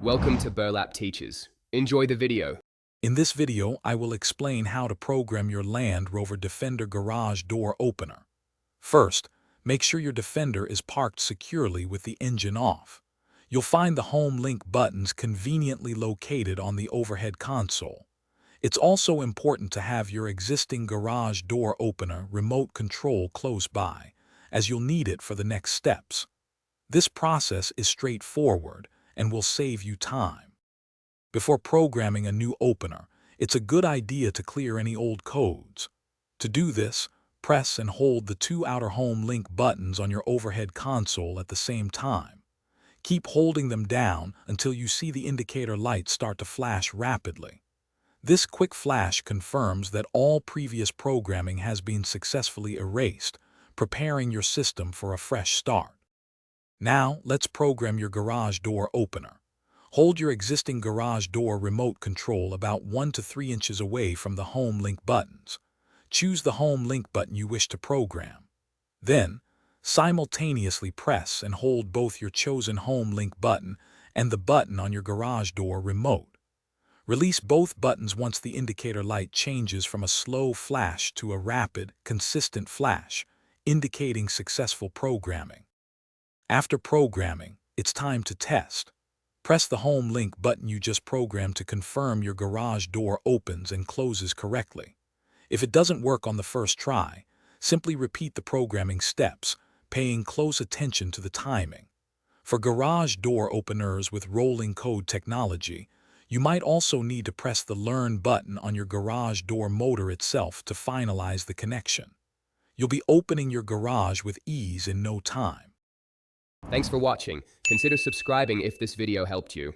Welcome to Burlap Teachers. Enjoy the video. In this video, I will explain how to program your Land Rover Defender garage door opener. First, make sure your Defender is parked securely with the engine off. You'll find the Home Link buttons conveniently located on the overhead console. It's also important to have your existing garage door opener remote control close by, as you'll need it for the next steps. This process is straightforward and will save you time. Before programming a new opener, it's a good idea to clear any old codes. To do this, press and hold the two outer Home Link buttons on your overhead console at the same time. Keep holding them down until you see the indicator light start to flash rapidly. This quick flash confirms that all previous programming has been successfully erased, preparing your system for a fresh start. Now, let's program your garage door opener. Hold your existing garage door remote control about 1 to 3 inches away from the Home Link buttons. Choose the Home Link button you wish to program. Then, simultaneously press and hold both your chosen Home Link button and the button on your garage door remote. Release both buttons once the indicator light changes from a slow flash to a rapid, consistent flash, indicating successful programming. After programming, it's time to test. Press the Home Link button you just programmed to confirm your garage door opens and closes correctly. If it doesn't work on the first try, simply repeat the programming steps, paying close attention to the timing. For garage door openers with rolling code technology, you might also need to press the Learn button on your garage door motor itself to finalize the connection. You'll be opening your garage with ease in no time. Thanks for watching. Consider subscribing if this video helped you.